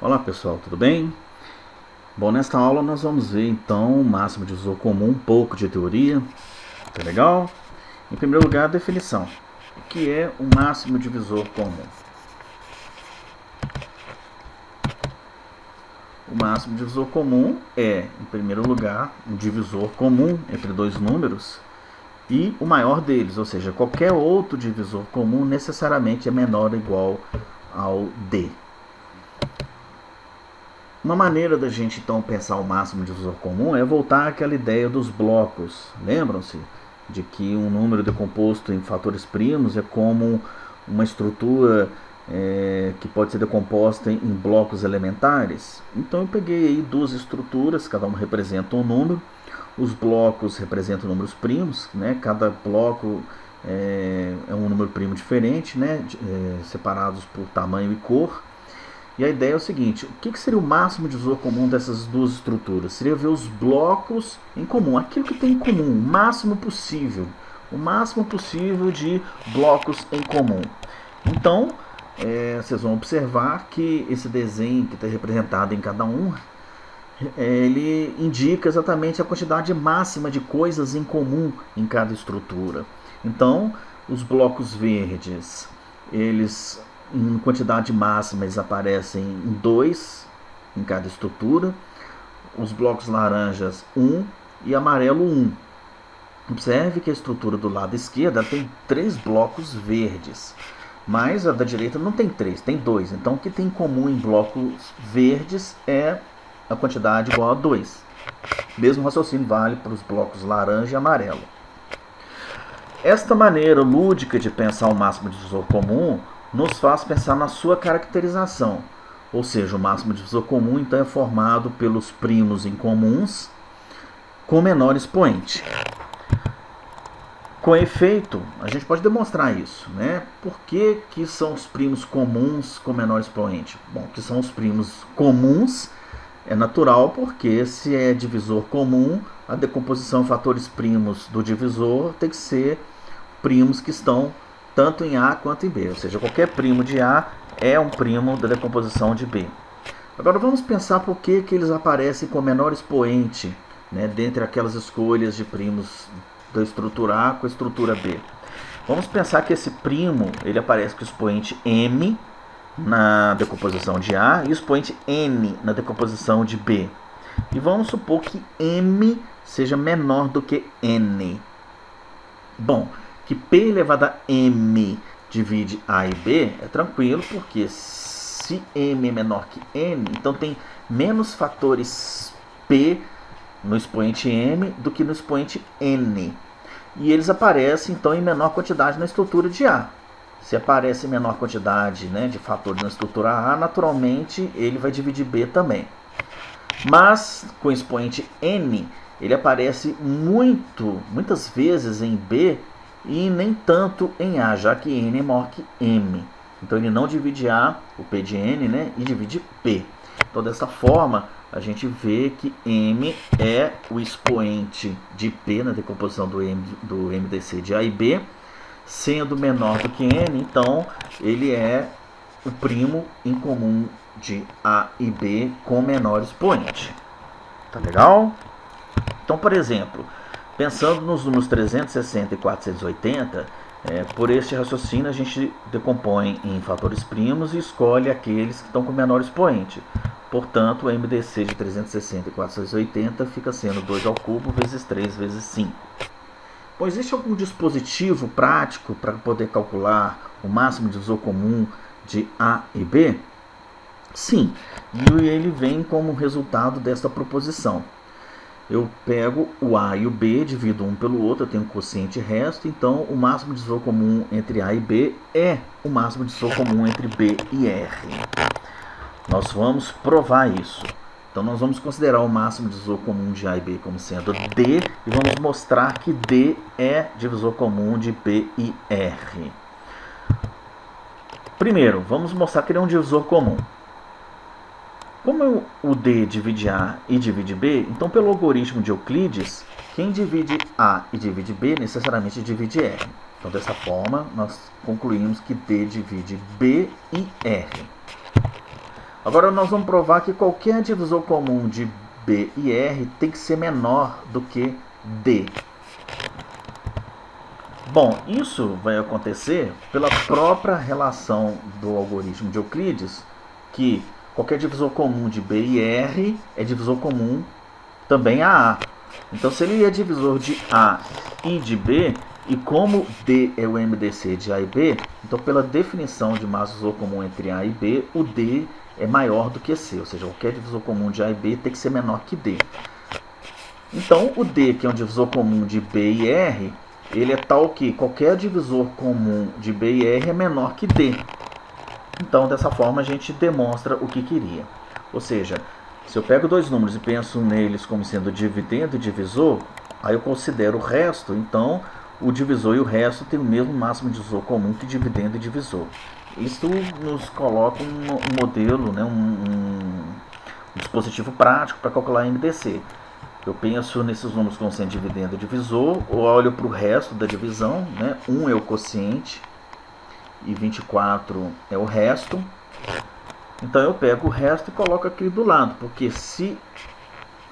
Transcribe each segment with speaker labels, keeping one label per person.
Speaker 1: Olá pessoal, tudo bem? Bom, nesta aula nós vamos ver então o máximo divisor comum, um pouco de teoria, tá legal? Em primeiro lugar, a definição. O que é o máximo divisor comum? O máximo divisor comum é, em primeiro lugar, um divisor comum entre dois números e o maior deles, ou seja, qualquer outro divisor comum necessariamente é menor ou igual ao D. Uma maneira da gente então pensar o máximo divisor comum é voltar àquela ideia dos blocos. Lembram-se de que um número decomposto em fatores primos é como uma estrutura que pode ser decomposta em blocos elementares? Então eu peguei aí duas estruturas, cada uma representa um número. Os blocos representam números primos, né? Cada bloco é um número primo diferente, né? Separados por tamanho e cor. E a ideia é o seguinte: o que seria o máximo divisor comum dessas duas estruturas? Seria ver os blocos em comum, aquilo que tem em comum, o máximo possível de blocos em comum. Então, vocês vão observar que esse desenho que está representado em cada um, ele indica exatamente a quantidade máxima de coisas em comum em cada estrutura. Então, os blocos verdes, eles em quantidade máxima eles aparecem em 2 em cada estrutura, os blocos laranjas 1 e amarelo 1. Observe que a estrutura do lado esquerdo tem 3 blocos verdes, mas a da direita não tem 3, tem 2. Então o que tem em comum em blocos verdes é a quantidade igual a 2. Mesmo raciocínio vale para os blocos laranja e amarelo. Esta maneira lúdica de pensar o máximo divisor comum nos faz pensar na sua caracterização, ou seja, o máximo divisor comum então é formado pelos primos incomuns com menor expoente. Com efeito, a gente pode demonstrar isso, né? Por que são os primos comuns com menor expoente? Bom, que são os primos comuns é natural, porque se é divisor comum, a decomposição em fatores primos do divisor tem que ser primos que estão tanto em A quanto em B, ou seja, qualquer primo de A é um primo da decomposição de B. Agora vamos pensar por que eles aparecem com menor expoente, né, dentre aquelas escolhas de primos da estrutura A com a estrutura B. Vamos pensar que esse primo ele aparece com o expoente M na decomposição de A e o expoente N na decomposição de B. E vamos supor que M seja menor do que N. Bom, que P elevado a M divide A e B é tranquilo, porque se M é menor que N, então tem menos fatores P no expoente M do que no expoente N. E eles aparecem então em menor quantidade na estrutura de A. Se aparece em menor quantidade, né, de fatores na estrutura A, naturalmente ele vai dividir B também. Mas com o expoente N, ele aparece muitas vezes em B e nem tanto em A, já que N é maior que M. Então ele não divide A, o P de N, né, e divide P. Então dessa forma a gente vê que M é o expoente de P na decomposição do MDC de A e B, sendo menor do que N, então ele é o primo em comum de A e B com menor expoente. Tá legal? Então, por exemplo, pensando nos números 360 e 480, por este raciocínio a gente decompõe em fatores primos e escolhe aqueles que estão com menor expoente. Portanto, o MDC de 360 e 480 fica sendo 2 ao cubo vezes 3 vezes 5. Bom, existe algum dispositivo prático para poder calcular o máximo divisor comum de A e B? Sim, e ele vem como resultado desta proposição. Eu pego o A e o B, divido um pelo outro, eu tenho um quociente resto, então o máximo divisor comum entre A e B é o máximo divisor comum entre B e R. Nós vamos provar isso. Então nós vamos considerar o máximo divisor comum de A e B como sendo D e vamos mostrar que D é divisor comum de B e R. Primeiro, vamos mostrar que ele é um divisor comum. Como o D divide A e divide B, então pelo algoritmo de Euclides, quem divide A e divide B necessariamente divide R. Então dessa forma nós concluímos que D divide B e R. Agora nós vamos provar que qualquer divisor comum de B e R tem que ser menor do que D. Bom, isso vai acontecer pela própria relação do algoritmo de Euclides, que qualquer divisor comum de B e R é divisor comum também a A. Então, se ele é divisor de A e de B, e como D é o MDC de A e B, então pela definição de máximo divisor comum entre A e B, o D é maior do que C, ou seja, qualquer divisor comum de A e B tem que ser menor que D. Então, o D, que é um divisor comum de B e R, ele é tal que qualquer divisor comum de B e R é menor que D. Então, dessa forma, a gente demonstra o que queria. Ou seja, se eu pego dois números e penso neles como sendo dividendo e divisor, aí eu considero o resto, então o divisor e o resto têm o mesmo máximo divisor comum que dividendo e divisor. Isso nos coloca um modelo, né, um dispositivo prático para calcular MDC. Eu penso nesses números como sendo dividendo e divisor, ou olho para o resto da divisão, né? 1 é o quociente e 24 é o resto. Então eu pego o resto e coloco aqui do lado, porque se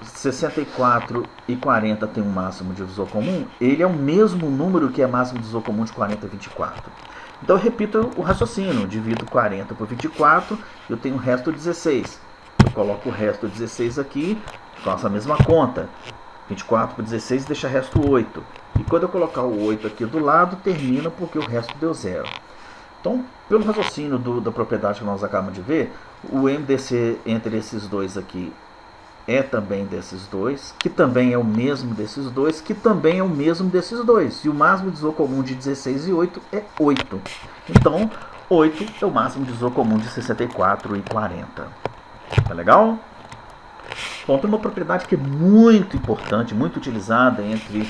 Speaker 1: 64 e 40 tem um máximo divisor comum, ele é o mesmo número que é máximo divisor comum de 40 e 24. Então eu repito o raciocínio, divido 40 por 24, eu tenho o resto 16. Eu coloco o resto 16 aqui, faço a mesma conta. 24 por 16 deixa resto 8. E quando eu colocar o 8 aqui do lado, termina porque o resto deu 0. Então, pelo raciocínio da propriedade que nós acabamos de ver, o MDC entre esses dois aqui é também desses dois, que também é o mesmo desses dois, que também é o mesmo desses dois. E o máximo divisor comum de 16 e 8 é 8. Então, 8 é o máximo divisor comum de 64 e 40. Tá legal? Bom, tem uma propriedade que é muito importante, muito utilizada entre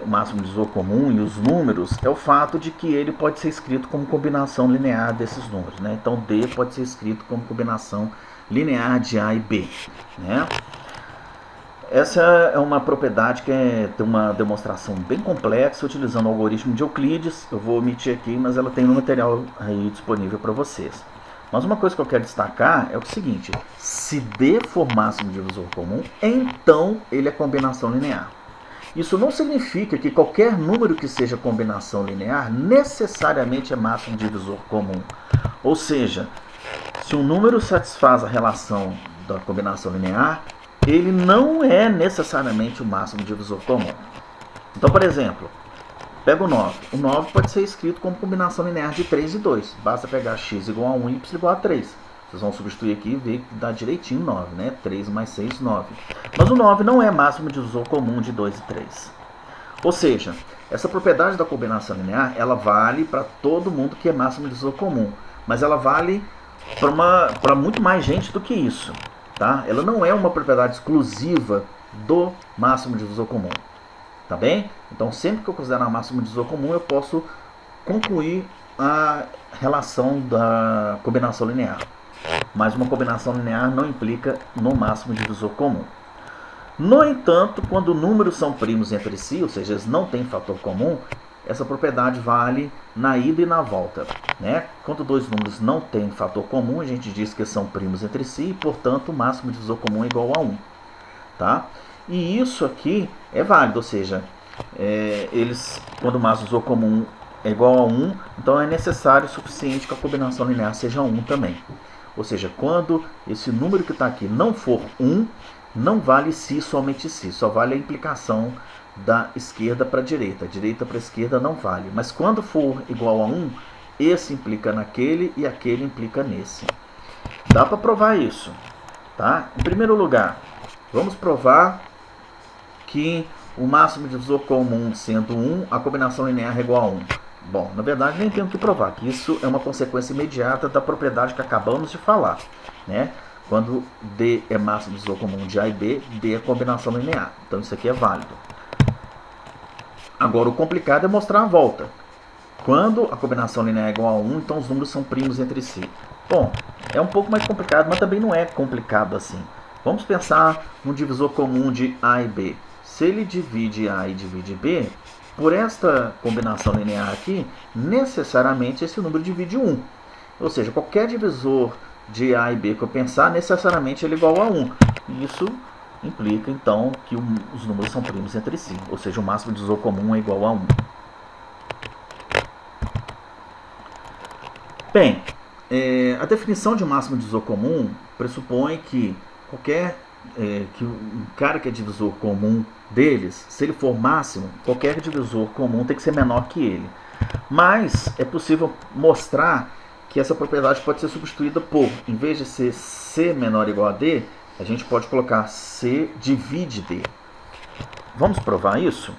Speaker 1: o máximo divisor comum e os números, é o fato de que ele pode ser escrito como combinação linear desses números, né? Então, D pode ser escrito como combinação linear de A e B, né? Essa é uma propriedade que tem uma demonstração bem complexa utilizando o algoritmo de Euclides. Eu vou omitir aqui, mas ela tem no material aí disponível para vocês. Mas uma coisa que eu quero destacar é o seguinte: se D for máximo divisor comum, então ele é combinação linear. Isso não significa que qualquer número que seja combinação linear necessariamente é máximo divisor comum. Ou seja, se um número satisfaz a relação da combinação linear, ele não é necessariamente o máximo divisor comum. Então, por exemplo, pega o 9. O 9 pode ser escrito como combinação linear de 3 e 2. Basta pegar x igual a 1 e y igual a 3. Vocês vão substituir aqui e ver que dá direitinho 9, né? 3 mais 6, 9. Mas o 9 não é máximo divisor comum de 2 e 3. Ou seja, essa propriedade da combinação linear, ela vale para todo mundo que é máximo divisor comum. Mas ela vale para muito mais gente do que isso. Tá? Ela não é uma propriedade exclusiva do máximo divisor comum. Tá bem? Então, sempre que eu considerar máximo divisor comum, eu posso concluir a relação da combinação linear. Mas uma combinação linear não implica no máximo divisor comum. No entanto, quando números são primos entre si, ou seja, eles não têm fator comum, essa propriedade vale na ida e na volta, né? Quando dois números não têm fator comum, a gente diz que são primos entre si e, portanto, o máximo divisor comum é igual a 1. Tá? E isso aqui é válido, ou seja, quando o máximo divisor comum é igual a 1, então é necessário o suficiente que a combinação linear seja 1 também. Ou seja, quando esse número que está aqui não for 1, não vale si somente si, só vale a implicação da esquerda para a direita. Direita para a esquerda não vale. Mas quando for igual a 1, esse implica naquele e aquele implica nesse. Dá para provar isso. Tá? Em primeiro lugar, vamos provar que o máximo divisor comum sendo 1, a combinação linear é igual a 1. Bom, na verdade nem tenho que provar, que isso é uma consequência imediata da propriedade que acabamos de falar, né? Quando D é máximo divisor comum de A e B, D é combinação linear. Então isso aqui é válido. Agora o complicado é mostrar a volta. Quando a combinação linear é igual a 1, então os números são primos entre si. Bom, é um pouco mais complicado, mas também não é complicado assim. Vamos pensar num divisor comum de A e B. Se ele divide A e divide B, por esta combinação linear aqui, necessariamente esse número divide 1. Ou seja, qualquer divisor de A e B que eu pensar, necessariamente ele é igual a 1. E isso implica, então, que os números são primos entre si. Ou seja, o máximo divisor comum é igual a 1. Bem, a definição de máximo divisor comum pressupõe que que um cara que é divisor comum deles, se ele for máximo, qualquer divisor comum tem que ser menor que ele. Mas é possível mostrar que essa propriedade pode ser substituída por, em vez de ser C menor ou igual a D, a gente pode colocar C divide D. Vamos provar isso?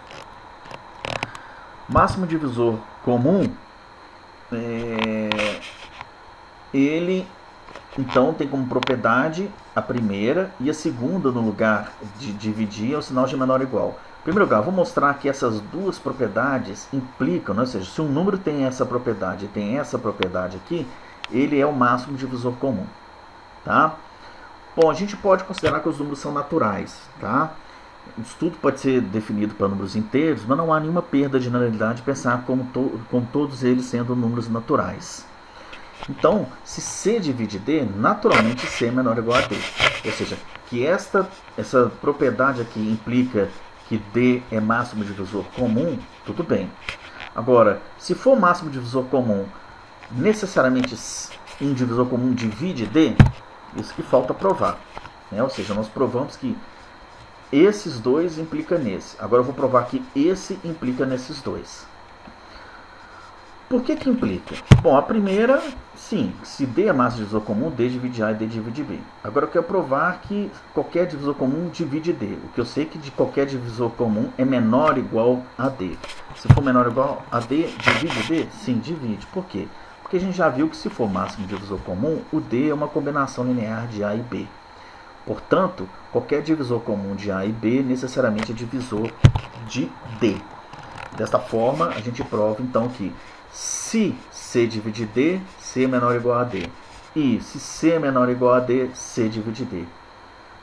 Speaker 1: Máximo divisor comum, ele então tem como propriedade a primeira e a segunda no lugar de dividir é o sinal de menor ou igual. Em primeiro lugar, vou mostrar que essas duas propriedades implicam, né? Ou seja, se um número tem essa propriedade e tem essa propriedade aqui, ele é o máximo divisor comum. Tá? Bom, a gente pode considerar que os números são naturais. Tá? Isso tudo pode ser definido para números inteiros, mas não há nenhuma perda de generalidade pensar como todos eles sendo números naturais. Então, se C divide D, naturalmente C é menor ou igual a D. Ou seja, que essa propriedade aqui implica que D é máximo divisor comum, tudo bem. Agora, se for máximo divisor comum, necessariamente um divisor comum divide D, isso que falta provar. Né? Ou seja, nós provamos que esses dois implicam nesse. Agora eu vou provar que esse implica nesses dois. Por que implica? Bom, a primeira, sim, se D é máximo divisor comum, D divide A e D divide B. Agora eu quero provar que qualquer divisor comum divide D. O que eu sei é que de qualquer divisor comum é menor ou igual a D. Se for menor ou igual a D, divide D? Sim, divide. Por quê? Porque a gente já viu que se for máximo divisor comum, o D é uma combinação linear de A e B. Portanto, qualquer divisor comum de A e B necessariamente é divisor de D. Desta forma, a gente prova então que se C divide D, C é menor ou igual a D. E se C é menor ou igual a D, C divide D.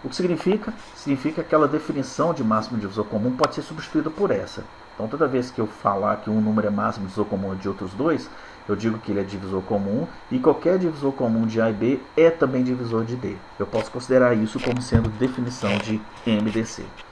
Speaker 1: O que significa? Significa que aquela definição de máximo divisor comum pode ser substituída por essa. Então, toda vez que eu falar que um número é máximo divisor comum de outros dois, eu digo que ele é divisor comum, e qualquer divisor comum de A e B é também divisor de D. Eu posso considerar isso como sendo definição de MDC.